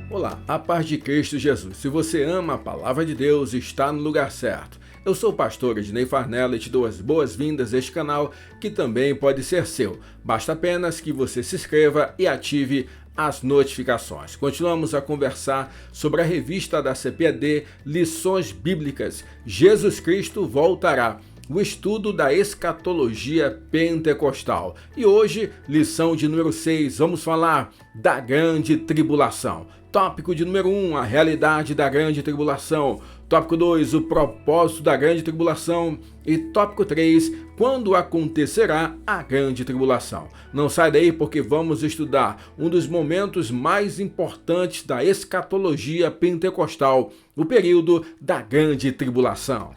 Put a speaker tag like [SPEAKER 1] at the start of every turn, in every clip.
[SPEAKER 1] Olá, a paz de Cristo Jesus. Se você ama a palavra de Deus, está no lugar certo. Eu sou o pastor Ednei Farnella e te dou as boas-vindas a este canal, que também pode ser seu. Basta apenas que você se inscreva e ative as notificações. Continuamos a conversar sobre a revista da CPAD, Lições Bíblicas. Jesus Cristo voltará. O estudo da escatologia pentecostal. E hoje, lição de número 6, vamos falar da grande tribulação. Tópico de número 1, a realidade da grande tribulação. Tópico 2, o propósito da grande tribulação. E tópico 3, quando acontecerá a grande tribulação. Não sai daí porque vamos estudar um dos momentos mais importantes da escatologia pentecostal, o período da grande tribulação.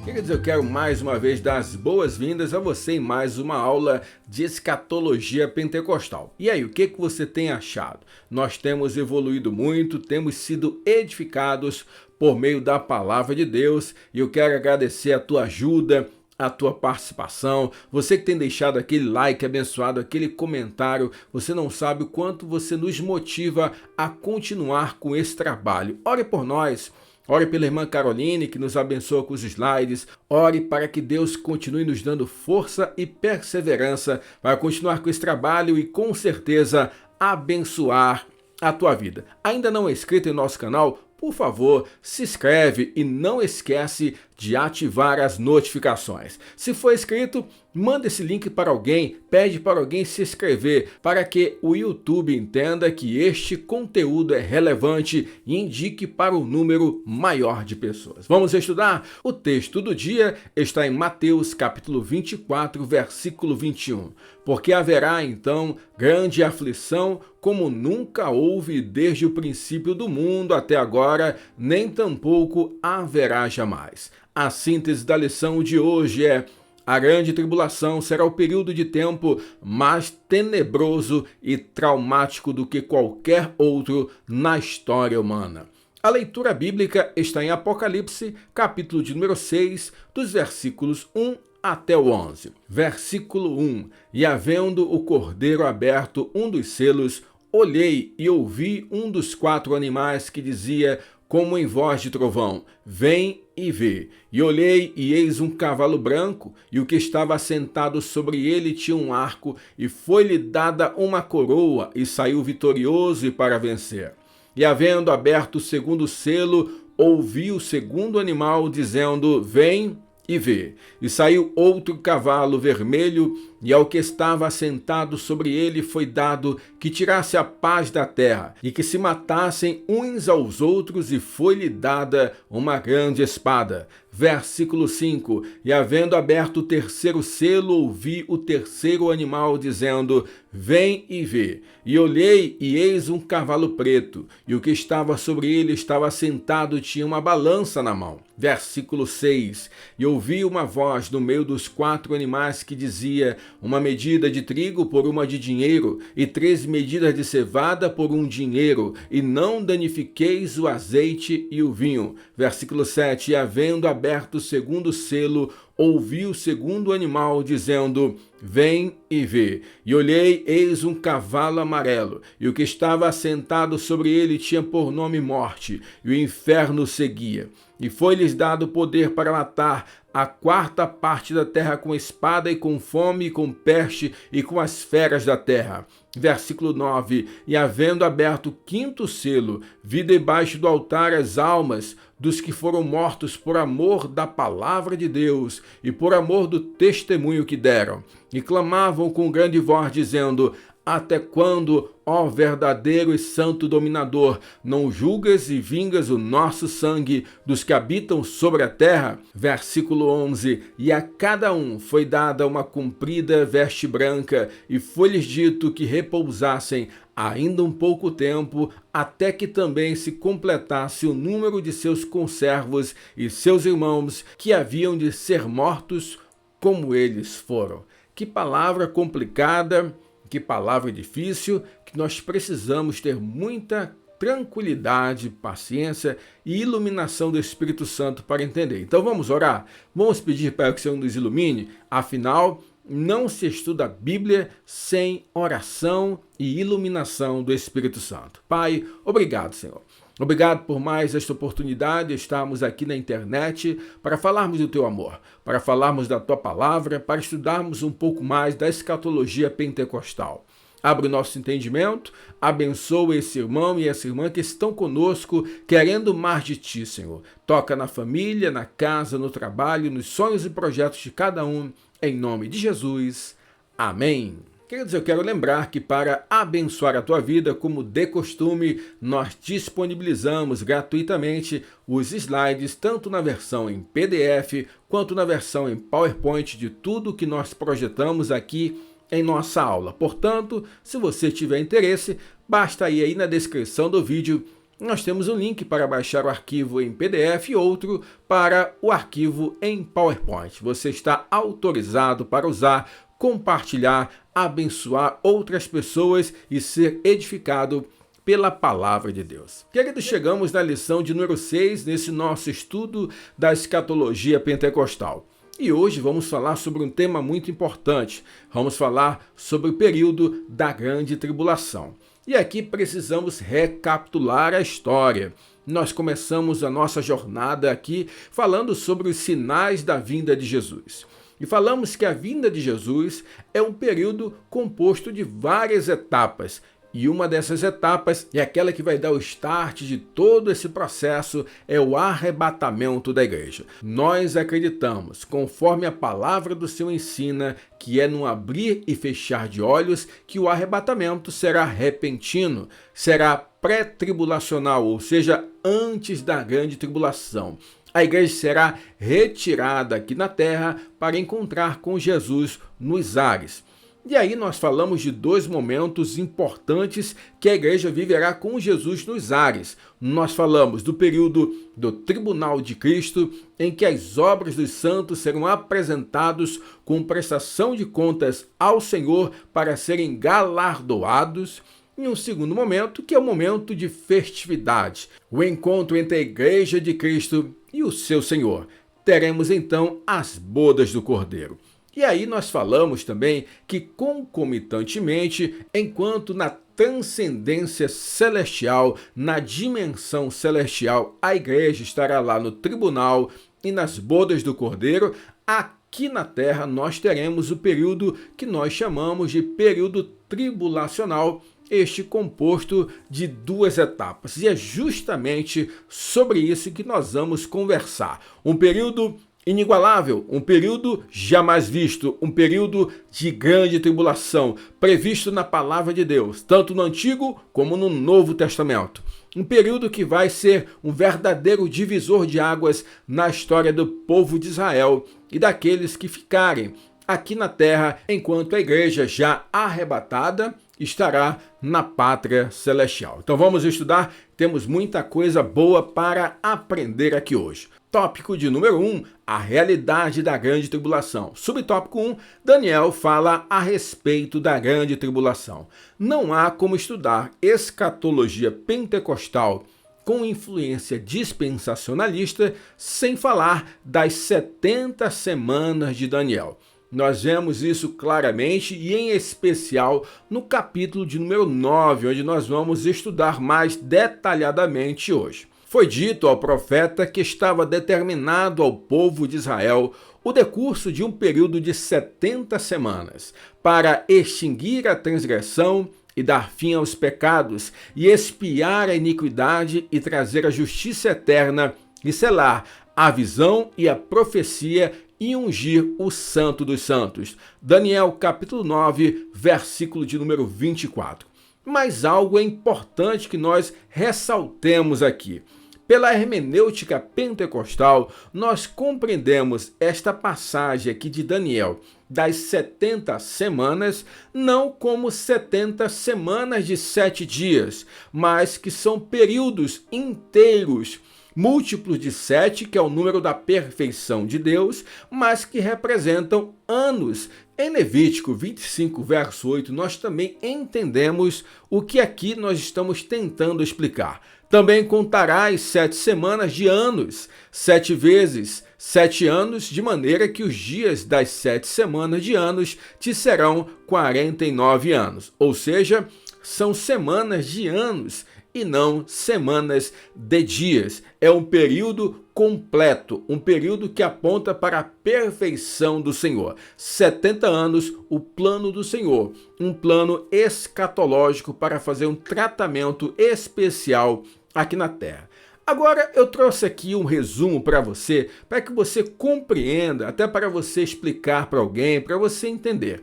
[SPEAKER 1] Queridos, eu quero mais uma vez dar as boas-vindas a você em mais uma aula de escatologia pentecostal. E aí, o que você tem achado? Nós temos evoluído muito, temos sido edificados por meio da palavra de Deus e eu quero agradecer a tua ajuda, a tua participação, você que tem deixado aquele like abençoado, aquele comentário, você não sabe o quanto você nos motiva a continuar com esse trabalho. Ore por nós. Ore pela irmã Caroline, que nos abençoa com os slides. Ore para que Deus continue nos dando força e perseverança para continuar com esse trabalho e, com certeza, abençoar a tua vida. Ainda não é inscrito em nosso canal? Por favor, se inscreve e não esquece de ativar as notificações. Se for inscrito, manda esse link para alguém, pede para alguém se inscrever, para que o YouTube entenda que este conteúdo é relevante e indique para um número maior de pessoas. Vamos estudar? O texto do dia está em Mateus capítulo 24, versículo 21. Porque haverá então grande aflição, como nunca houve desde o princípio do mundo até agora, nem tampouco haverá jamais. A síntese da lição de hoje é: a grande tribulação será o período de tempo mais tenebroso e traumático do que qualquer outro na história humana. A leitura bíblica está em Apocalipse, capítulo de número 6, dos versículos 1 até o 11. Versículo 1. E havendo o cordeiro aberto um dos selos, olhei e ouvi um dos 4 animais que dizia, como em voz de trovão: vem e vê. E olhei, e eis um cavalo branco, e o que estava sentado sobre ele tinha um arco, e foi-lhe dada uma coroa, e saiu vitorioso e para vencer. E havendo aberto o segundo selo, ouvi o segundo animal dizendo: vem e vê. E saiu outro cavalo vermelho, e ao que estava assentado sobre ele foi dado que tirasse a paz da terra, e que se matassem uns aos outros, e foi-lhe dada uma grande espada. Versículo 5. E havendo aberto o terceiro selo, ouvi o terceiro animal dizendo: vem e vê. E olhei, e eis um cavalo preto, e o que estava sobre ele estava sentado, tinha uma balança na mão. Versículo 6. E ouvi uma voz no meio dos 4 animais que dizia: uma medida de trigo por uma de dinheiro, e 3 medidas de cevada por um dinheiro, e não danifiqueis o azeite e o vinho. Versículo 7. E havendo aberto o segundo selo, ouvi o segundo animal dizendo: vem e vê. E olhei, eis um cavalo amarelo, e o que estava assentado sobre ele tinha por nome Morte, e o inferno seguia. E foi-lhes dado poder para matar a 4ª parte da terra com espada e com fome e com peste e com as feras da terra. Versículo 9. E havendo aberto o 5º selo, vi debaixo do altar as almas dos que foram mortos por amor da palavra de Deus e por amor do testemunho que deram. E clamavam com grande voz, dizendo: até quando, ó verdadeiro e santo dominador, não julgas e vingas o nosso sangue dos que habitam sobre a terra? Versículo 11. E a cada um foi dada uma comprida veste branca, e foi-lhes dito que repousassem ainda um pouco tempo, até que também se completasse o número de seus conservos e seus irmãos, que haviam de ser mortos como eles foram. Que palavra complicada! Que palavra difícil, que nós precisamos ter muita tranquilidade, paciência e iluminação do Espírito Santo para entender. Então vamos orar? Vamos pedir para que o Senhor nos ilumine? Afinal, não se estuda a Bíblia sem oração e iluminação do Espírito Santo. Pai, obrigado, Senhor. Obrigado por mais esta oportunidade de estarmos aqui na internet para falarmos do Teu amor, para falarmos da Tua palavra, para estudarmos um pouco mais da escatologia pentecostal. Abre o nosso entendimento, abençoa esse irmão e essa irmã que estão conosco querendo mais de Ti, Senhor. Toca na família, na casa, no trabalho, nos sonhos e projetos de cada um, em nome de Jesus. Amém. Queridos, eu quero lembrar que para abençoar a tua vida, como de costume, nós disponibilizamos gratuitamente os slides, tanto na versão em PDF, quanto na versão em PowerPoint de tudo que nós projetamos aqui em nossa aula. Portanto, se você tiver interesse, basta ir aí na descrição do vídeo. Nós temos um link para baixar o arquivo em PDF e outro para o arquivo em PowerPoint. Você está autorizado para usar, compartilhar, abençoar outras pessoas e ser edificado pela palavra de Deus. Queridos, chegamos na lição de número 6 nesse nosso estudo da escatologia pentecostal. E hoje vamos falar sobre um tema muito importante. Vamos falar sobre o período da grande tribulação. E aqui precisamos recapitular a história. Nós começamos a nossa jornada aqui falando sobre os sinais da vinda de Jesus. E falamos que a vinda de Jesus é um período composto de várias etapas. E uma dessas etapas é aquela que vai dar o start de todo esse processo, é o arrebatamento da igreja. Nós acreditamos, conforme a palavra do Senhor ensina, que é num abrir e fechar de olhos, que o arrebatamento será repentino, será pré-tribulacional, ou seja, antes da grande tribulação. A igreja será retirada aqui na terra para encontrar com Jesus nos ares. E aí nós falamos de dois momentos importantes que a igreja viverá com Jesus nos ares. Nós falamos do período do tribunal de Cristo, em que as obras dos santos serão apresentados com prestação de contas ao Senhor para serem galardoados. E um segundo momento, que é o momento de festividade, o encontro entre a igreja de Cristo e o seu Senhor. Teremos então as bodas do Cordeiro. E aí nós falamos também que concomitantemente, enquanto na transcendência celestial, na dimensão celestial, a igreja estará lá no tribunal e nas bodas do Cordeiro, aqui na terra nós teremos o período que nós chamamos de período tribulacional, este composto de duas etapas. E é justamente sobre isso que nós vamos conversar. Um período inigualável, um período jamais visto, um período de grande tribulação, previsto na palavra de Deus, tanto no Antigo como no Novo Testamento. Um período que vai ser um verdadeiro divisor de águas na história do povo de Israel e daqueles que ficarem aqui na terra, enquanto a igreja já arrebatada estará na pátria celestial. Então vamos estudar, temos muita coisa boa para aprender aqui hoje. Tópico de número 1, a realidade da grande tribulação. Subtópico 1, Daniel fala a respeito da grande tribulação. Não há como estudar escatologia pentecostal com influência dispensacionalista sem falar das 70 semanas de Daniel. Nós vemos isso claramente e em especial no capítulo de número 9, onde nós vamos estudar mais detalhadamente hoje. Foi dito ao profeta que estava determinado ao povo de Israel o decurso de um período de 70 semanas para extinguir a transgressão e dar fim aos pecados e expiar a iniquidade e trazer a justiça eterna e selar a visão e a profecia e ungir o Santo dos Santos. Daniel capítulo 9, versículo de número 24. Mas algo é importante que nós ressaltemos aqui. Pela hermenêutica pentecostal, nós compreendemos esta passagem aqui de Daniel das 70 semanas, não como 70 semanas de 7 dias, mas que são períodos inteiros, múltiplos de 7, que é o número da perfeição de Deus, mas que representam anos Em Levítico 25, verso 8, nós também entendemos o que aqui nós estamos tentando explicar. Também contarás 7 semanas de anos, 7 vezes 7 anos, de maneira que os dias das 7 semanas de anos te serão 49 anos. Ou seja, são semanas de anos e não semanas de dias. É um período completo, um período que aponta para a perfeição do Senhor. 70 anos, o plano do Senhor, um plano escatológico para fazer um tratamento especial aqui na Terra. Agora eu trouxe aqui um resumo para que você compreenda, até para você explicar para alguém, para você entender.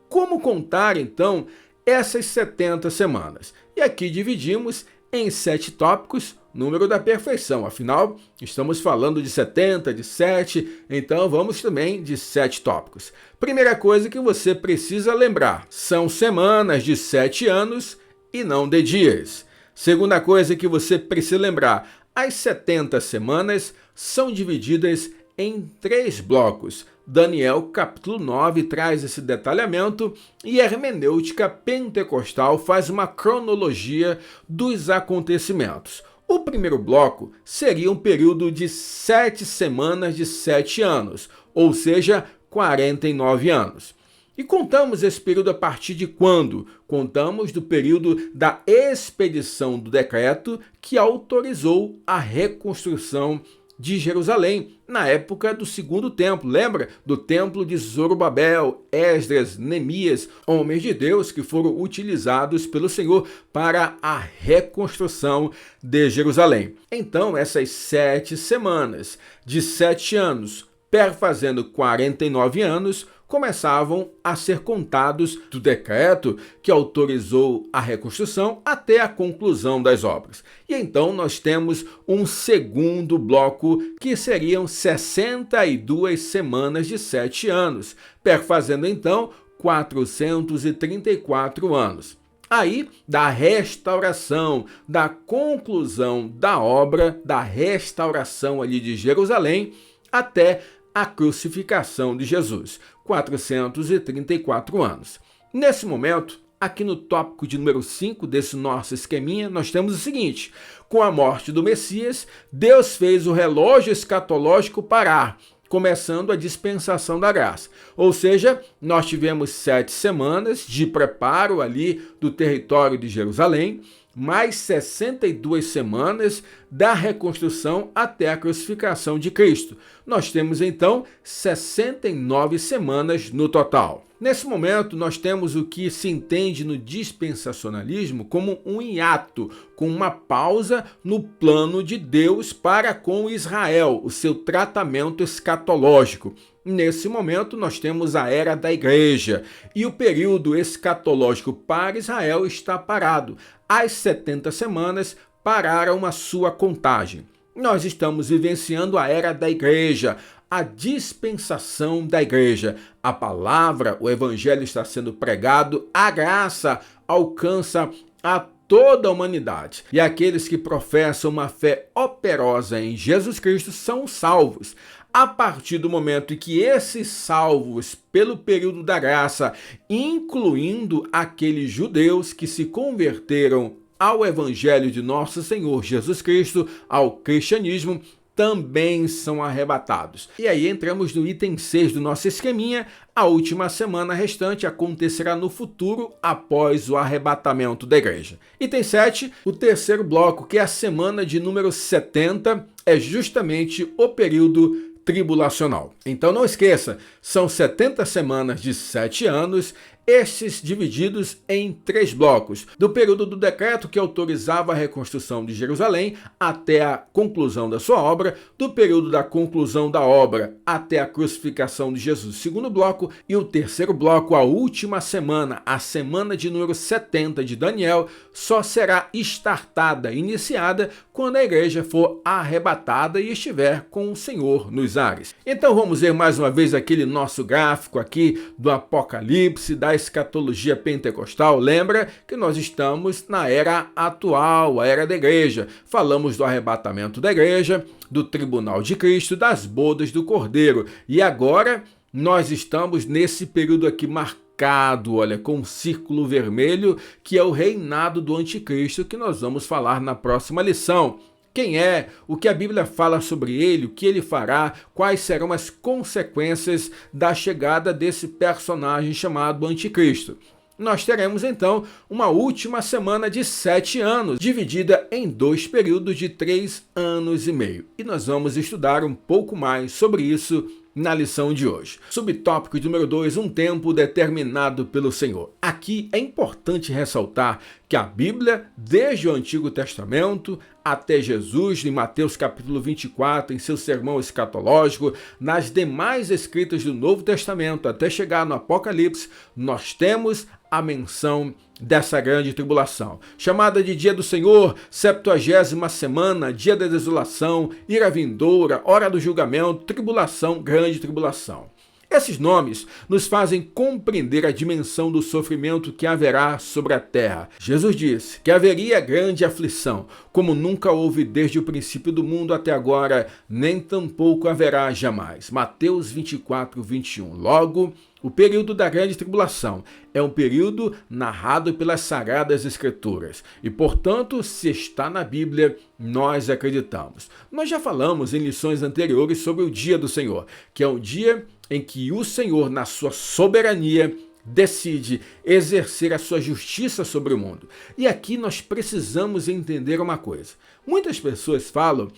[SPEAKER 1] Como contar então essas 70 semanas? E aqui dividimos em 7 tópicos, número da perfeição. Afinal, estamos falando de 70, de 7, então vamos também de 7 tópicos. Primeira coisa que você precisa lembrar, são semanas de 7 anos e não de dias. Segunda coisa que você precisa lembrar, as 70 semanas são divididas em 3 blocos. Daniel, capítulo 9, traz esse detalhamento e a hermenêutica pentecostal faz uma cronologia dos acontecimentos. O primeiro bloco seria um período de 7 semanas de 7 anos, ou seja, 49 anos. E contamos esse período a partir de quando? Contamos do período da expedição do decreto que autorizou a reconstrução de Jerusalém, na época do segundo templo. Lembra do templo de Zorobabel, Esdras, Neemias, homens de Deus que foram utilizados pelo Senhor para a reconstrução de Jerusalém. Então, essas 7 semanas de 7 anos, perfazendo 49 anos, começavam a ser contados do decreto que autorizou a reconstrução até a conclusão das obras. E então nós temos um segundo bloco, que seriam 62 semanas de 7 anos, perfazendo então 434 anos. Aí, da restauração, da conclusão da obra, da restauração ali de Jerusalém, até a crucificação de Jesus, 434 anos. Nesse momento, aqui no tópico de número 5 desse nosso esqueminha, nós temos o seguinte: com a morte do Messias, Deus fez o relógio escatológico parar, começando a dispensação da graça. Ou seja, nós tivemos 7 semanas de preparo ali do território de Jerusalém, mais 62 semanas da reconstrução até a crucificação de Cristo. Nós temos então 69 semanas no total. Nesse momento, nós temos o que se entende no dispensacionalismo como um hiato, com uma pausa no plano de Deus para com Israel, o seu tratamento escatológico. Nesse momento, nós temos a era da igreja e o período escatológico para Israel está parado. As 70 semanas pararam a sua contagem. Nós estamos vivenciando a era da igreja, a dispensação da igreja. A palavra, o evangelho está sendo pregado, a graça alcança a toda a humanidade. E aqueles que professam uma fé operosa em Jesus Cristo são salvos. A partir do momento em que esses salvos, pelo período da graça, incluindo aqueles judeus que se converteram ao evangelho de nosso Senhor Jesus Cristo, ao cristianismo, também são arrebatados. E aí entramos no item 6 do nosso esqueminha. A última semana restante acontecerá no futuro, após o arrebatamento da igreja. Item 7, o terceiro bloco, que é a semana de número 70, é justamente o período tribulacional. Então não esqueça, são 70 semanas de 7 anos, estes divididos em 3 blocos, do período do decreto que autorizava a reconstrução de Jerusalém até a conclusão da sua obra, do período da conclusão da obra até a crucificação de Jesus, segundo bloco, e o terceiro bloco, a última semana, a semana de número 70 de Daniel, só será startada, iniciada, quando a igreja for arrebatada e estiver com o Senhor nos ares. Então vamos ver mais uma vez aquele nosso gráfico aqui do Apocalipse, da escatologia pentecostal. Lembra que nós estamos na era atual, a era da igreja. Falamos do arrebatamento da igreja, do tribunal de Cristo, das bodas do Cordeiro. E agora Nós estamos nesse período aqui marcado, olha, com um círculo vermelho, que é o reinado do anticristo, que nós vamos falar na próxima lição. Quem é, o que a Bíblia fala sobre ele, o que ele fará, quais serão as consequências da chegada desse personagem chamado Anticristo. Nós teremos então uma última semana de 7 anos, dividida em 2 períodos de 3 anos e meio. E nós vamos estudar um pouco mais sobre isso na lição de hoje. Subtópico número 2, um tempo determinado pelo Senhor. Aqui é importante ressaltar que a Bíblia, desde o Antigo Testamento até Jesus, em Mateus capítulo 24, em seu sermão escatológico, nas demais escritas do Novo Testamento, até chegar no Apocalipse, nós temos a menção dessa grande tribulação, chamada de Dia do Senhor, 70ª semana, Dia da Desolação, ira vindoura, hora do julgamento, tribulação, grande tribulação. Esses nomes nos fazem compreender a dimensão do sofrimento que haverá sobre a terra. Jesus disse que haveria grande aflição, como nunca houve desde o princípio do mundo até agora, nem tampouco haverá jamais. Mateus 24, 21. Logo, o período da grande tribulação é um período narrado pelas Sagradas Escrituras e, portanto, se está na Bíblia, nós acreditamos. Nós já falamos em lições anteriores sobre o Dia do Senhor, que é um dia em que o Senhor, na sua soberania, decide exercer a sua justiça sobre o mundo. E aqui nós precisamos entender uma coisa. Muitas pessoas falam,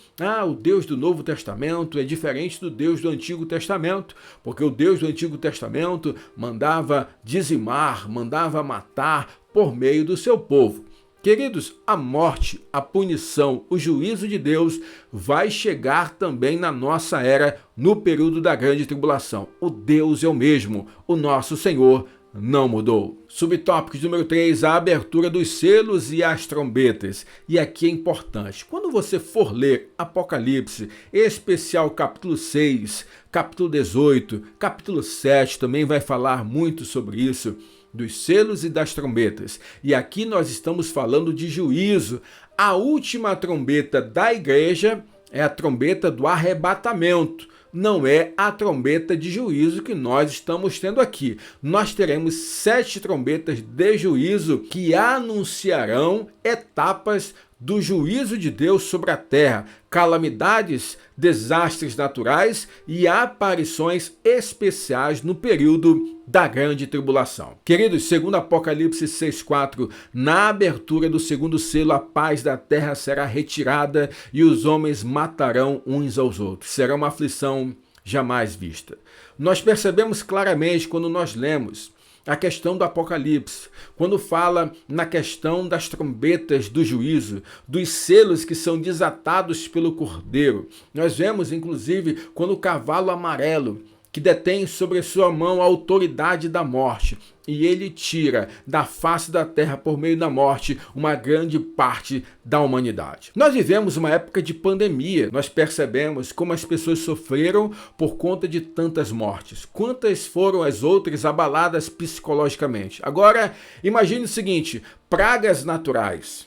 [SPEAKER 1] o Deus do Novo Testamento é diferente do Deus do Antigo Testamento, porque o Deus do Antigo Testamento mandava dizimar, mandava matar por meio do seu povo. Queridos, a morte, a punição, o juízo de Deus vai chegar também na nossa era, no período da grande tribulação. O Deus é o mesmo, o nosso Senhor não mudou. Subtópico número 3, a abertura dos selos e as trombetas. E aqui é importante, quando você for ler Apocalipse, em especial capítulo 6, capítulo 18, capítulo 7, também vai falar muito sobre isso, dos selos e das trombetas. E aqui nós estamos falando de juízo. A última trombeta da igreja é a trombeta do arrebatamento. Não é a trombeta de juízo que nós estamos tendo aqui. Nós teremos 7 trombetas de juízo que anunciarão etapas do juízo de Deus sobre a terra, calamidades, desastres naturais e aparições especiais no período da grande tribulação. Queridos, segundo Apocalipse 6:4, na abertura do segundo selo, a paz da terra será retirada e os homens matarão uns aos outros. Será uma aflição jamais vista. Nós percebemos claramente quando nós lemos a questão do Apocalipse, quando fala na questão das trombetas do juízo, dos selos que são desatados pelo Cordeiro. Nós vemos, inclusive, quando o cavalo amarelo, que detém sobre sua mão a autoridade da morte, e ele tira da face da terra por meio da morte uma grande parte da humanidade. Nós vivemos uma época de pandemia, nós percebemos como as pessoas sofreram por conta de tantas mortes. Quantas foram as outras abaladas psicologicamente? Agora, imagine o seguinte, pragas naturais,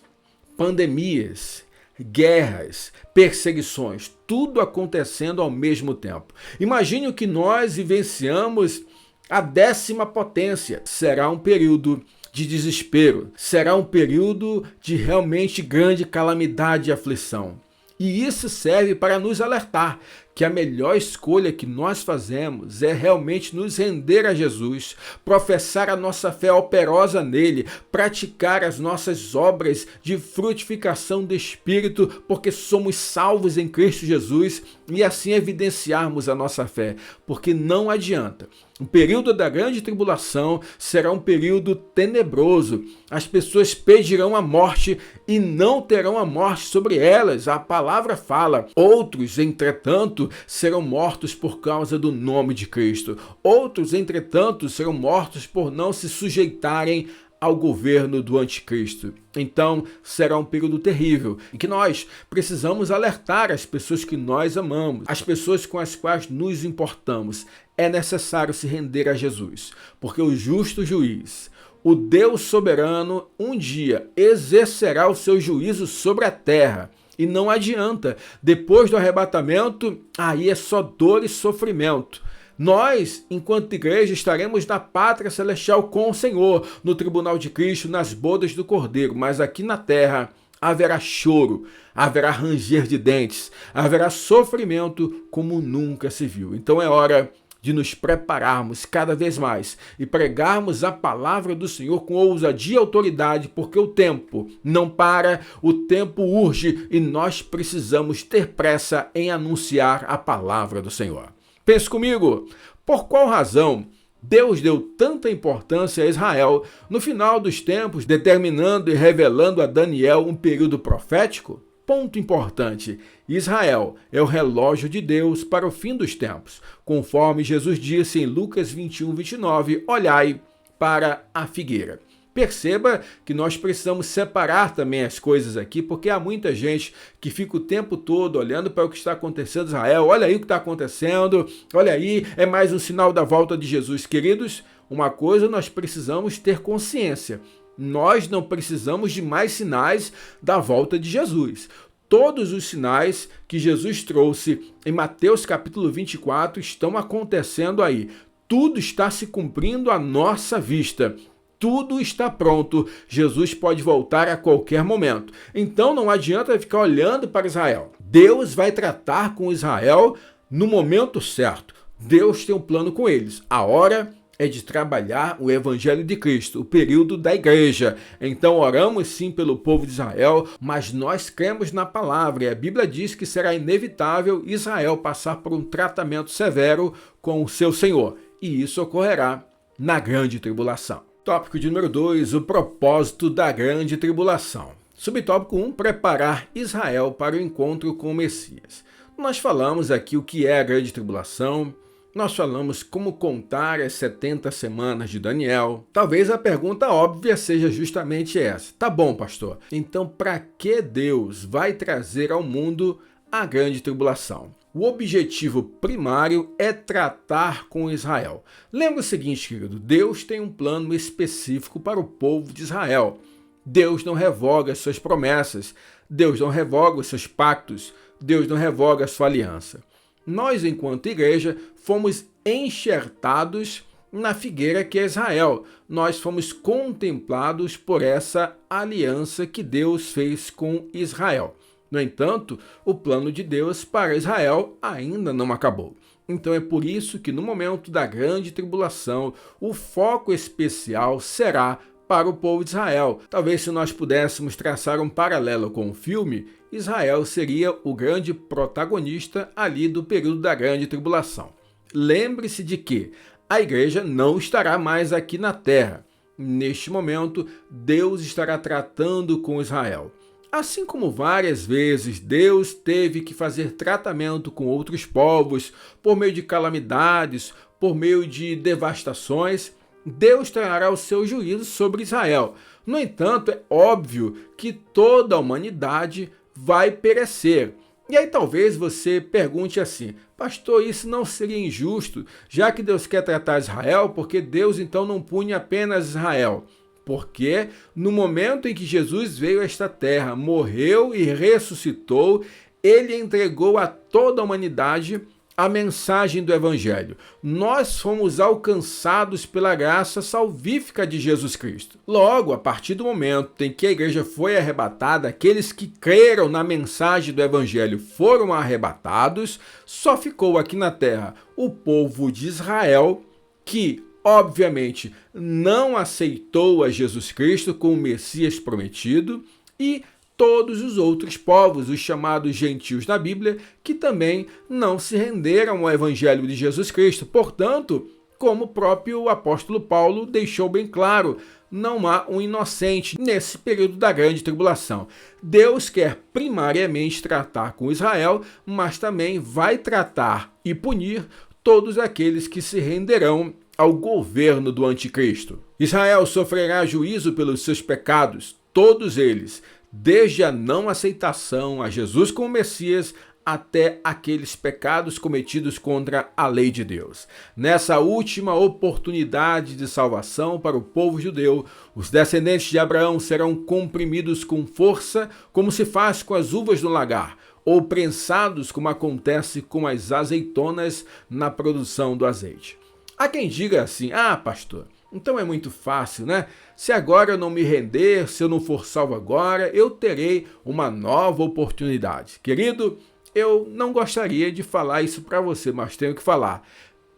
[SPEAKER 1] pandemias, guerras, perseguições, tudo acontecendo ao mesmo tempo. Imagine o que nós vivenciamos a 10ª potência. Será um período de desespero, será um período de realmente grande calamidade e aflição. E isso serve para nos alertar que a melhor escolha que nós fazemos é realmente nos render a Jesus, professar a nossa fé operosa nele, praticar as nossas obras de frutificação do Espírito, porque somos salvos em Cristo Jesus, e assim evidenciarmos a nossa fé, porque não adianta. O período da grande tribulação será um período tenebroso. As pessoas pedirão a morte e não terão a morte sobre elas. A palavra fala. Outros, entretanto, serão mortos por causa do nome de Cristo. Outros, entretanto, serão mortos por não se sujeitarem ao governo do anticristo. Então, será um período terrível em que nós precisamos alertar as pessoas que nós amamos, as pessoas com as quais nos importamos. É necessário se render a Jesus, porque o justo juiz, o Deus soberano, um dia exercerá o seu juízo sobre a terra. E não adianta, depois do arrebatamento, aí é só dor e sofrimento. Nós, enquanto igreja, estaremos na pátria celestial com o Senhor, no tribunal de Cristo, nas bodas do Cordeiro, mas aqui na terra haverá choro, haverá ranger de dentes, haverá sofrimento como nunca se viu. Então é hora de nos prepararmos cada vez mais e pregarmos a palavra do Senhor com ousadia e autoridade, porque o tempo não para, o tempo urge e nós precisamos ter pressa em anunciar a palavra do Senhor. Pense comigo, por qual razão Deus deu tanta importância a Israel no final dos tempos, determinando e revelando a Daniel um período profético? Ponto importante: Israel é o relógio de Deus para o fim dos tempos, conforme Jesus disse em Lucas 21:29, olhai para a figueira. Perceba que nós precisamos separar também as coisas aqui, porque há muita gente que fica o tempo todo olhando para o que está acontecendo em Israel. Olha aí o que está acontecendo, olha aí, é mais um sinal da volta de Jesus. Queridos, uma coisa nós precisamos ter consciência: nós não precisamos de mais sinais da volta de Jesus. Todos os sinais que Jesus trouxe em Mateus capítulo 24 estão acontecendo aí. Tudo está se cumprindo à nossa vista. Tudo está pronto. Jesus pode voltar a qualquer momento. Então não adianta ficar olhando para Israel. Deus vai tratar com Israel no momento certo. Deus tem um plano com eles. A hora é de trabalhar o Evangelho de Cristo, o período da igreja. Então oramos sim pelo povo de Israel, mas nós cremos na palavra e a Bíblia diz que será inevitável Israel passar por um tratamento severo com o seu Senhor. E isso ocorrerá na grande tribulação. Tópico de número 2, o propósito da grande tribulação. Subtópico 1, preparar Israel para o encontro com o Messias. Nós falamos aqui o que é a grande tribulação, nós falamos como contar as 70 semanas de Daniel. Talvez a pergunta óbvia seja justamente essa. Tá bom, pastor, então para que Deus vai trazer ao mundo a grande tribulação? O objetivo primário é tratar com Israel. Lembra o seguinte, querido, Deus tem um plano específico para o povo de Israel. Deus não revoga as suas promessas, Deus não revoga os seus pactos, Deus não revoga a sua aliança. Nós, enquanto igreja, fomos enxertados na figueira que é Israel. Nós fomos contemplados por essa aliança que Deus fez com Israel. No entanto, o plano de Deus para Israel ainda não acabou. Então é por isso que no momento da grande tribulação, o foco especial será para o povo de Israel. Talvez se nós pudéssemos traçar um paralelo com o filme, Israel seria o grande protagonista ali do período da grande tribulação. Lembre-se de que a igreja não estará mais aqui na terra. Neste momento, Deus estará tratando com Israel. Assim como várias vezes Deus teve que fazer tratamento com outros povos por meio de calamidades, por meio de devastações, Deus trará o seu juízo sobre Israel. No entanto, é óbvio que toda a humanidade vai perecer. E aí talvez você pergunte assim: pastor, isso não seria injusto, já que Deus quer tratar Israel, porque Deus então não pune apenas Israel? Porque no momento em que Jesus veio a esta terra, morreu e ressuscitou, ele entregou a toda a humanidade a mensagem do Evangelho. Nós fomos alcançados pela graça salvífica de Jesus Cristo. Logo, a partir do momento em que a igreja foi arrebatada, aqueles que creram na mensagem do Evangelho foram arrebatados, só ficou aqui na terra o povo de Israel que, obviamente, não aceitou a Jesus Cristo como o Messias prometido, e todos os outros povos, os chamados gentios na Bíblia, que também não se renderam ao Evangelho de Jesus Cristo. Portanto, como o próprio apóstolo Paulo deixou bem claro, não há um inocente nesse período da grande tribulação. Deus quer primariamente tratar com Israel, mas também vai tratar e punir todos aqueles que se renderão ao governo do anticristo. Israel sofrerá juízo pelos seus pecados, todos eles, desde a não aceitação a Jesus como Messias até aqueles pecados cometidos contra a lei de Deus. Nessa última oportunidade de salvação para o povo judeu, os descendentes de Abraão serão comprimidos com força, como se faz com as uvas do lagar, ou prensados, como acontece com as azeitonas na produção do azeite. Há quem diga assim: ah, pastor, então é muito fácil, né? Se agora eu não me render, se eu não for salvo agora, eu terei uma nova oportunidade. Querido, eu não gostaria de falar isso para você, mas tenho que falar.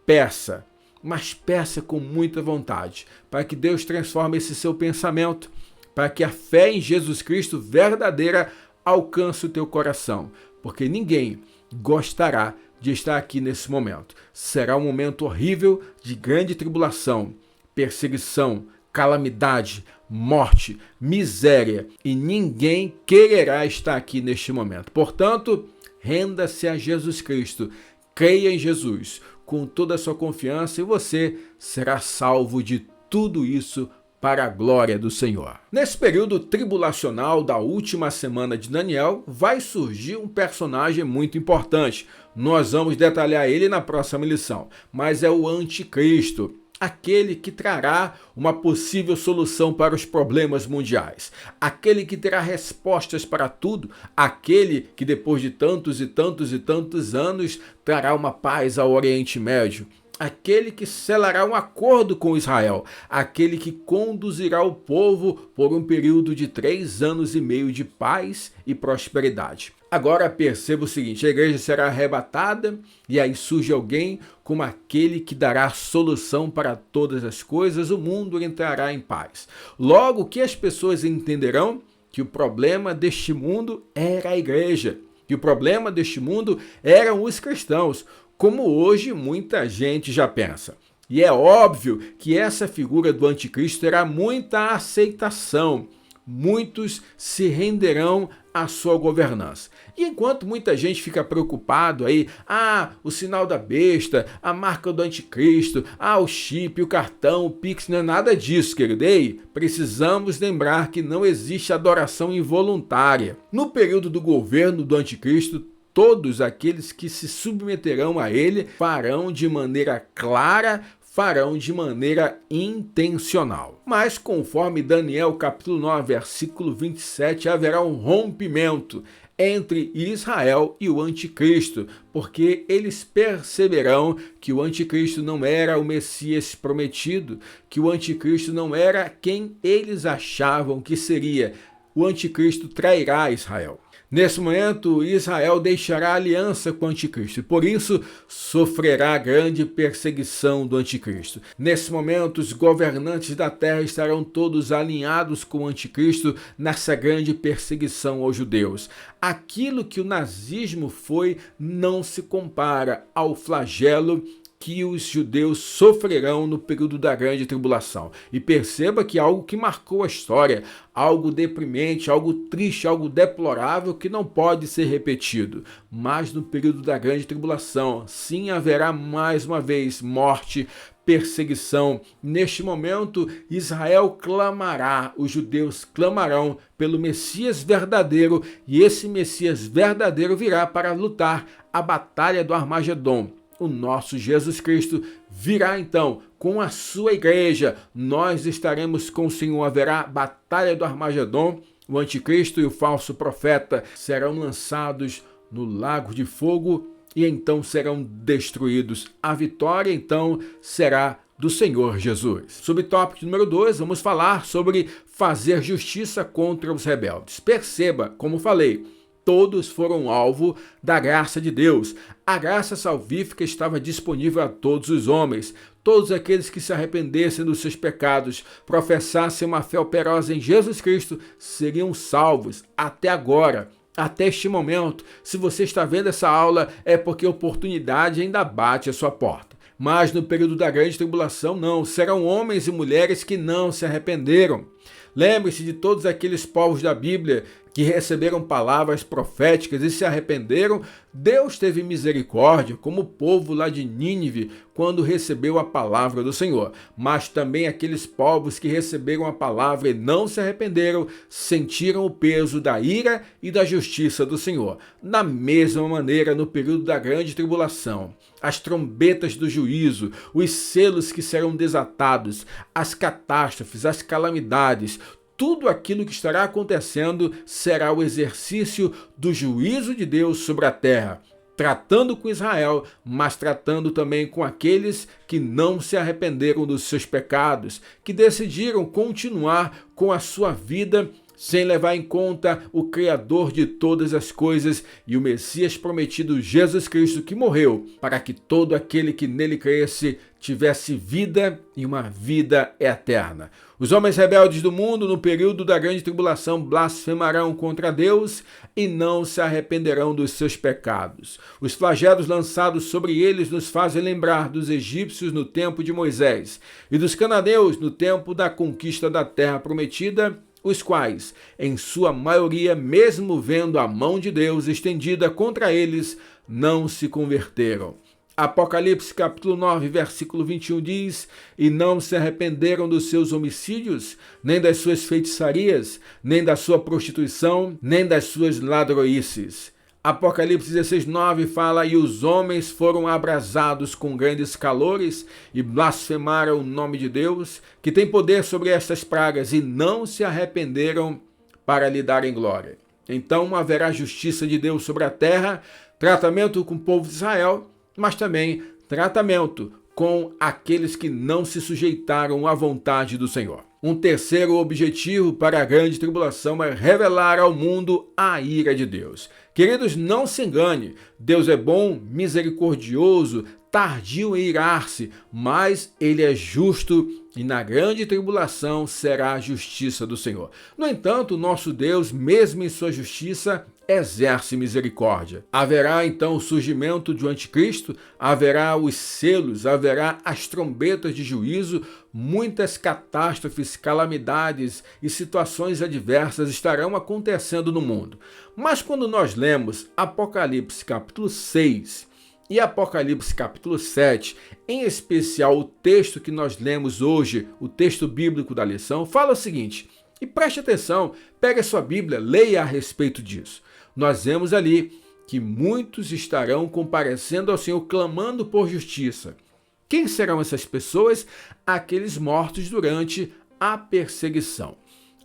[SPEAKER 1] Peça, mas peça com muita vontade, para que Deus transforme esse seu pensamento, para que a fé em Jesus Cristo verdadeira alcance o teu coração, porque ninguém gostará de estar aqui nesse momento. Será um momento horrível de grande tribulação, perseguição, calamidade, morte, miséria, e ninguém quererá estar aqui neste momento. Portanto, renda-se a Jesus Cristo, creia em Jesus com toda a sua confiança e você será salvo de tudo isso para a glória do Senhor. Nesse período tribulacional da última semana de Daniel, vai surgir um personagem muito importante. Nós vamos detalhar ele na próxima lição, mas é o Anticristo, aquele que trará uma possível solução para os problemas mundiais, aquele que terá respostas para tudo, aquele que depois de tantos e tantos e tantos anos trará uma paz ao Oriente Médio, aquele que selará um acordo com Israel, aquele que conduzirá o povo por um período de 3 anos e meio de paz e prosperidade. Agora perceba o seguinte: a igreja será arrebatada e aí surge alguém como aquele que dará solução para todas as coisas, o mundo entrará em paz. Logo que as pessoas entenderão que o problema deste mundo era a igreja, que o problema deste mundo eram os cristãos, como hoje muita gente já pensa. E é óbvio que essa figura do anticristo terá muita aceitação. Muitos se renderão à sua governança. E enquanto muita gente fica preocupado aí, o sinal da besta, a marca do anticristo, o chip, o cartão, o Pix, não é nada disso, querido. Ei, precisamos lembrar que não existe adoração involuntária. No período do governo do anticristo, todos aqueles que se submeterão a ele farão de maneira clara, farão de maneira intencional. Mas conforme Daniel capítulo 9, versículo 27, haverá um rompimento entre Israel e o anticristo, porque eles perceberão que o anticristo não era o Messias prometido, que o anticristo não era quem eles achavam que seria. O anticristo trairá Israel. Nesse momento, Israel deixará aliança com o anticristo e por isso sofrerá grande perseguição do anticristo. Nesse momento, os governantes da terra estarão todos alinhados com o anticristo nessa grande perseguição aos judeus. Aquilo que o nazismo foi não se compara ao flagelo que os judeus sofrerão no período da grande tribulação. E perceba que algo que marcou a história, algo deprimente, algo triste, algo deplorável que não pode ser repetido. Mas no período da grande tribulação, sim, haverá mais uma vez morte, perseguição. Neste momento, Israel clamará, os judeus clamarão pelo Messias verdadeiro e esse Messias verdadeiro virá para lutar a batalha do Armagedon. O nosso Jesus Cristo virá então com a sua igreja. Nós estaremos com o Senhor. Haverá batalha do Armagedon. O anticristo e o falso profeta serão lançados no lago de fogo e então serão destruídos. A vitória então será do Senhor Jesus. Subtópico número 2, vamos falar sobre fazer justiça contra os rebeldes. Perceba, como falei, todos foram alvo da graça de Deus. A graça salvífica estava disponível a todos os homens. Todos aqueles que se arrependessem dos seus pecados, professassem uma fé operosa em Jesus Cristo, seriam salvos até agora. Até este momento, se você está vendo essa aula, é porque a oportunidade ainda bate à sua porta. Mas no período da grande tribulação, não. Serão homens e mulheres que não se arrependeram. Lembre-se de todos aqueles povos da Bíblia que receberam palavras proféticas e se arrependeram. Deus teve misericórdia, como o povo lá de Nínive, quando recebeu a palavra do Senhor. Mas também aqueles povos que receberam a palavra e não se arrependeram, sentiram o peso da ira e da justiça do Senhor. Da mesma maneira, no período da grande tribulação, as trombetas do juízo, os selos que serão desatados, as catástrofes, as calamidades, tudo aquilo que estará acontecendo será o exercício do juízo de Deus sobre a terra, tratando com Israel, mas tratando também com aqueles que não se arrependeram dos seus pecados, que decidiram continuar com a sua vida sem levar em conta o Criador de todas as coisas e o Messias prometido, Jesus Cristo, que morreu para que todo aquele que nele cresce tivesse vida e uma vida eterna. Os homens rebeldes do mundo, no período da grande tribulação, blasfemarão contra Deus e não se arrependerão dos seus pecados. Os flagelos lançados sobre eles nos fazem lembrar dos egípcios no tempo de Moisés e dos cananeus no tempo da conquista da terra prometida, os quais, em sua maioria, mesmo vendo a mão de Deus estendida contra eles, não se converteram. Apocalipse capítulo 9, versículo 21 diz: e não se arrependeram dos seus homicídios, nem das suas feitiçarias, nem da sua prostituição, nem das suas ladroices. Apocalipse 16, 9 fala: e os homens foram abrasados com grandes calores e blasfemaram o nome de Deus, que tem poder sobre estas pragas, e não se arrependeram para lhe darem glória. Então haverá justiça de Deus sobre a terra, tratamento com o povo de Israel, mas também tratamento com aqueles que não se sujeitaram à vontade do Senhor. Um terceiro objetivo para a grande tribulação é revelar ao mundo a ira de Deus. Queridos, não se engane, Deus é bom, misericordioso, tardio em irar-se, mas ele é justo e na grande tribulação será a justiça do Senhor. No entanto, nosso Deus, mesmo em sua justiça, exerce misericórdia. Haverá então o surgimento de um anticristo, haverá os selos, haverá as trombetas de juízo, muitas catástrofes, calamidades e situações adversas estarão acontecendo no mundo. Mas quando nós lemos Apocalipse capítulo 6 e Apocalipse capítulo 7, em especial o texto que nós lemos hoje, o texto bíblico da lição, fala o seguinte, e preste atenção, pegue a sua Bíblia, leia a respeito disso. Nós vemos ali que muitos estarão comparecendo ao Senhor clamando por justiça. Quem serão essas pessoas? Aqueles mortos durante a perseguição.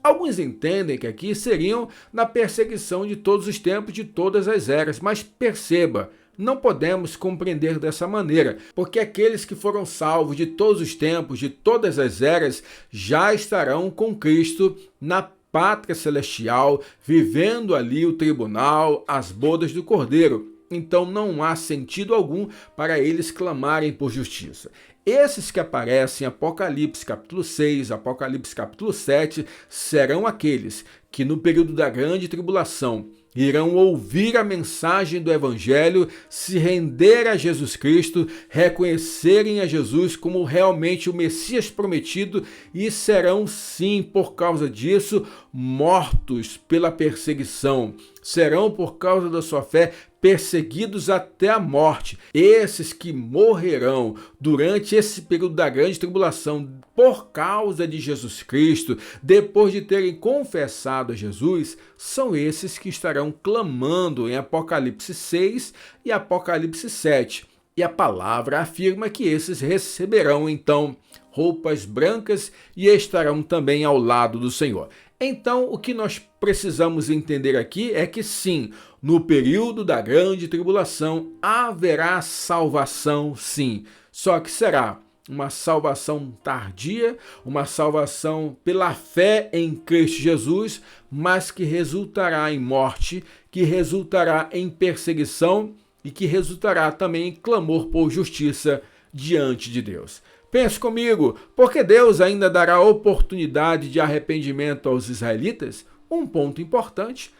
[SPEAKER 1] Alguns entendem que aqui seriam na perseguição de todos os tempos, de todas as eras, mas perceba, não podemos compreender dessa maneira, porque aqueles que foram salvos de todos os tempos, de todas as eras, já estarão com Cristo na pátria celestial, vivendo ali o tribunal, as bodas do Cordeiro. Então não há sentido algum para eles clamarem por justiça. Esses que aparecem em Apocalipse capítulo 6, Apocalipse capítulo 7, serão aqueles que no período da grande tribulação irão ouvir a mensagem do Evangelho, se render a Jesus Cristo, reconhecerem a Jesus como realmente o Messias prometido e serão sim, por causa disso, mortos pela perseguição. Serão, por causa da sua fé, perseguidos até a morte. Esses que morrerão durante esse período da grande tribulação por causa de Jesus Cristo, depois de terem confessado a Jesus, são esses que estarão clamando em Apocalipse 6 e Apocalipse 7. E a palavra afirma que esses receberão, então, roupas brancas e estarão também ao lado do Senhor. Então, o que nós precisamos entender aqui é que sim, no período da grande tribulação haverá salvação, sim. Só que será uma salvação tardia, uma salvação pela fé em Cristo Jesus, mas que resultará em morte, que resultará em perseguição e que resultará também em clamor por justiça diante de Deus. Pense comigo, porque Deus ainda dará oportunidade de arrependimento aos israelitas? Um ponto importante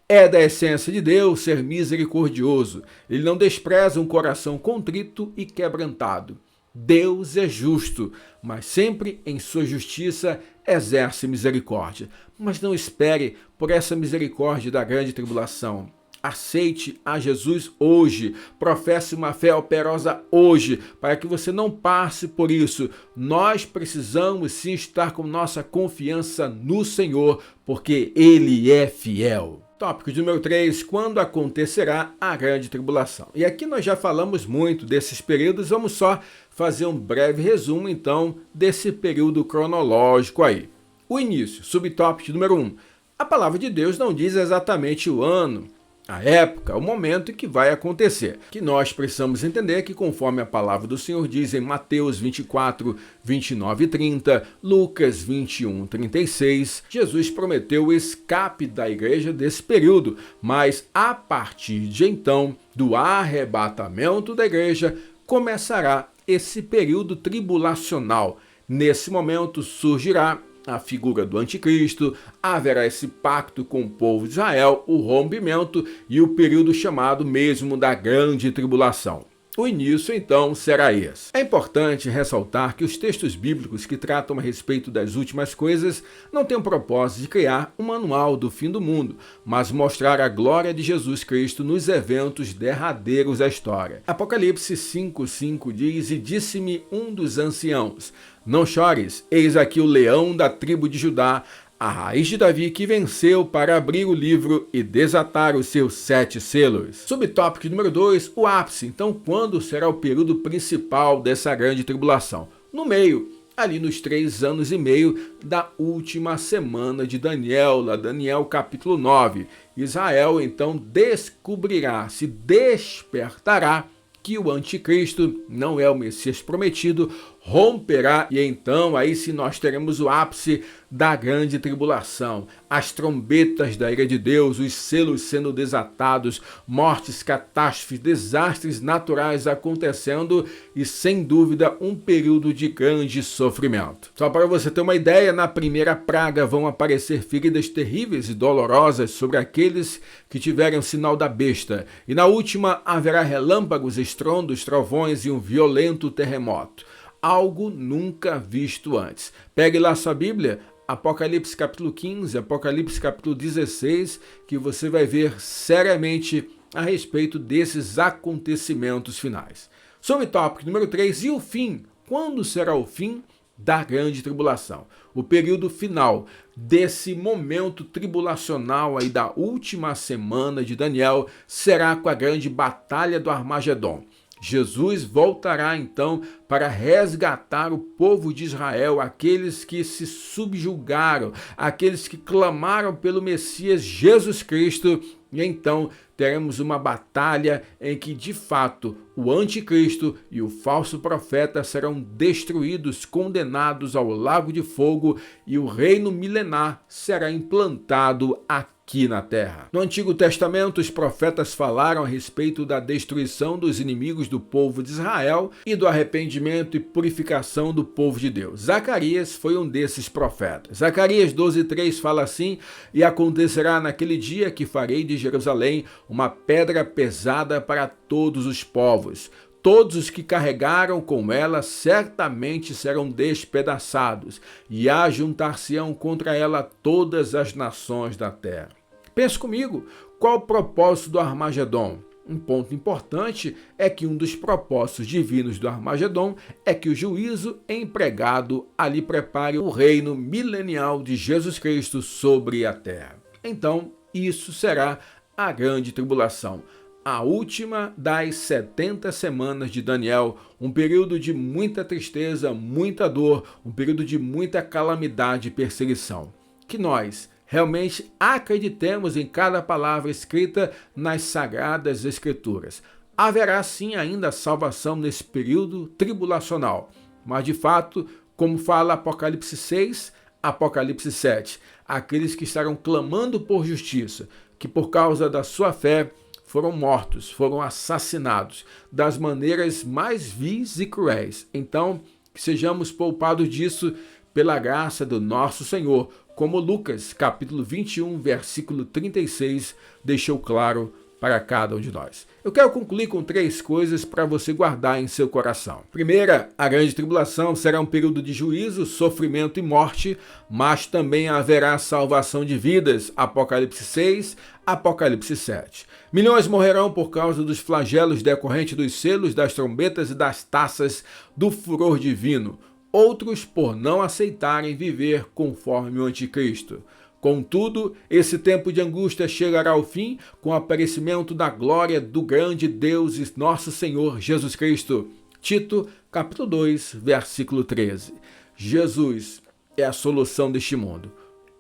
[SPEAKER 1] é da essência de Deus ser misericordioso. Ele não despreza um coração contrito e quebrantado. Deus é justo, mas sempre em sua justiça exerce misericórdia. Mas não espere por essa misericórdia da grande tribulação. Aceite a Jesus hoje, professe uma fé operosa hoje, para que você não passe por isso. Nós precisamos sim estar com nossa confiança no Senhor, porque Ele é fiel. Tópico número 3, quando acontecerá a grande tribulação? E aqui nós já falamos muito desses períodos, vamos só fazer um breve resumo então desse período cronológico aí. O início, subtópico número 1. A palavra de Deus não diz exatamente o ano, a época, o momento em que vai acontecer. Que nós precisamos entender que, conforme a palavra do Senhor diz em Mateus 24, 29 e 30, Lucas 21, 36, Jesus prometeu o escape da igreja desse período, mas a partir de então, do arrebatamento da igreja, começará esse período tribulacional. Nesse momento surgirá a figura do anticristo, haverá esse pacto com o povo de Israel, o rompimento e o período chamado mesmo da grande tribulação. O início, então, será esse. É importante ressaltar que os textos bíblicos que tratam a respeito das últimas coisas não têm o propósito de criar um manual do fim do mundo, mas mostrar a glória de Jesus Cristo nos eventos derradeiros da história. Apocalipse 5:5 diz: "E disse-me um dos anciãos: Não chores, eis aqui o leão da tribo de Judá, a raiz de Davi, que venceu para abrir o livro e desatar os seus 7 selos. Subtópico número 2, o ápice. Então, quando será o período principal dessa grande tribulação? No meio, ali nos 3 anos e meio da última semana de Daniel, lá Daniel capítulo 9. Israel, então, descobrirá, se despertará, que o anticristo não é o Messias prometido, romperá, e então aí sim nós teremos o ápice da grande tribulação, as trombetas da ira de Deus, os selos sendo desatados, mortes, catástrofes, desastres naturais acontecendo e, sem dúvida, um período de grande sofrimento. Só para você ter uma ideia, na primeira praga vão aparecer feridas terríveis e dolorosas sobre aqueles que tiverem o sinal da besta, e na última haverá relâmpagos, estrondos, trovões e um violento terremoto. Algo nunca visto antes. Pegue lá sua Bíblia, Apocalipse capítulo 15, Apocalipse capítulo 16, que você vai ver seriamente a respeito desses acontecimentos finais. Subtópico número 3, e o fim? Quando será o fim da grande tribulação? O período final desse momento tribulacional aí da última semana de Daniel será com a grande batalha do Armagedon. Jesus voltará então para resgatar o povo de Israel, aqueles que se subjugaram, aqueles que clamaram pelo Messias Jesus Cristo, e então teremos uma batalha em que, de fato, o anticristo e o falso profeta serão destruídos, condenados ao lago de fogo, e o reino milenar será implantado aqui na terra. No Antigo Testamento, os profetas falaram a respeito da destruição dos inimigos do povo de Israel e do arrependimento e purificação do povo de Deus. Zacarias foi um desses profetas. Zacarias 12:3 fala assim: "E acontecerá naquele dia que farei de Jerusalém uma pedra pesada para todos os povos. Todos os que carregaram com ela certamente serão despedaçados, e ajuntar-se-ão contra ela todas as nações da terra." Pense comigo, qual o propósito do Armagedon? Um ponto importante é que um dos propósitos divinos do Armagedon é que o juízo empregado ali prepare o reino milenial de Jesus Cristo sobre a terra. Então, isso será a grande tribulação, a última das 70 semanas de Daniel, um período de muita tristeza, muita dor, um período de muita calamidade e perseguição. Que nós realmente acreditemos em cada palavra escrita nas Sagradas Escrituras. Haverá sim ainda salvação nesse período tribulacional, mas de fato, como fala Apocalipse 6, Apocalipse 7, aqueles que estarão clamando por justiça, que por causa da sua fé foram mortos, foram assassinados das maneiras mais vis e cruéis. Então, que sejamos poupados disso pela graça do nosso Senhor, como Lucas, capítulo 21, versículo 36, deixou claro para cada um de nós. Eu quero concluir com 3 coisas para você guardar em seu coração. Primeira, a grande tribulação será um período de juízo, sofrimento e morte, mas também haverá salvação de vidas. Apocalipse 6, Apocalipse 7. Milhões morrerão por causa dos flagelos decorrentes dos selos, das trombetas e das taças do furor divino. Outros por não aceitarem viver conforme o anticristo. Contudo, esse tempo de angústia chegará ao fim com o aparecimento da glória do grande Deus e nosso Senhor Jesus Cristo. Tito, capítulo 2, versículo 13. Jesus é a solução deste mundo.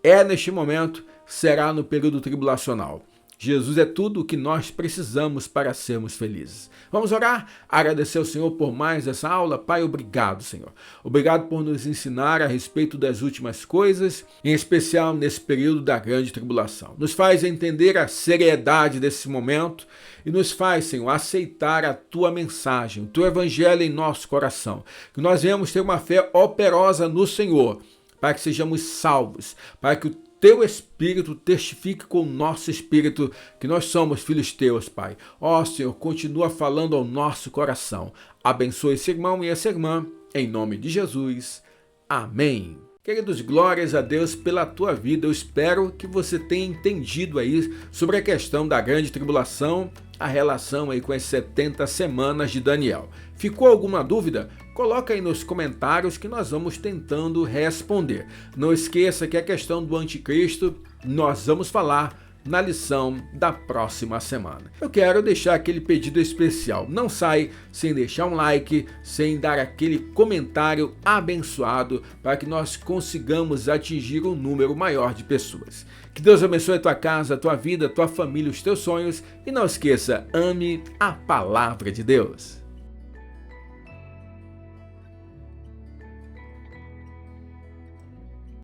[SPEAKER 1] É neste momento, será no período tribulacional. Jesus é tudo o que nós precisamos para sermos felizes. Vamos orar? Agradecer ao Senhor por mais essa aula. Pai, obrigado, Senhor. Obrigado por nos ensinar a respeito das últimas coisas, em especial nesse período da grande tribulação. Nos faz entender a seriedade desse momento e nos faz, Senhor, aceitar a Tua mensagem, o Teu Evangelho em nosso coração. Que nós venhamos ter uma fé operosa no Senhor, para que sejamos salvos, para que o Teu Espírito testifique com o nosso Espírito que nós somos filhos Teus, Pai. Ó Senhor, continua falando ao nosso coração. Abençoe esse irmão e essa irmã, em nome de Jesus. Amém. Queridos, glórias a Deus pela tua vida. Eu espero que você tenha entendido aí sobre a questão da grande tribulação, a relação aí com as 70 semanas de Daniel. Ficou alguma dúvida? Coloca aí nos comentários que nós vamos tentando responder. Não esqueça que a questão do anticristo nós vamos falar na lição da próxima semana. Eu quero deixar aquele pedido especial. Não sai sem deixar um like, sem dar aquele comentário abençoado para que nós consigamos atingir um número maior de pessoas. Que Deus abençoe a tua casa, a tua vida, a tua família, os teus sonhos e não esqueça, ame a palavra de Deus.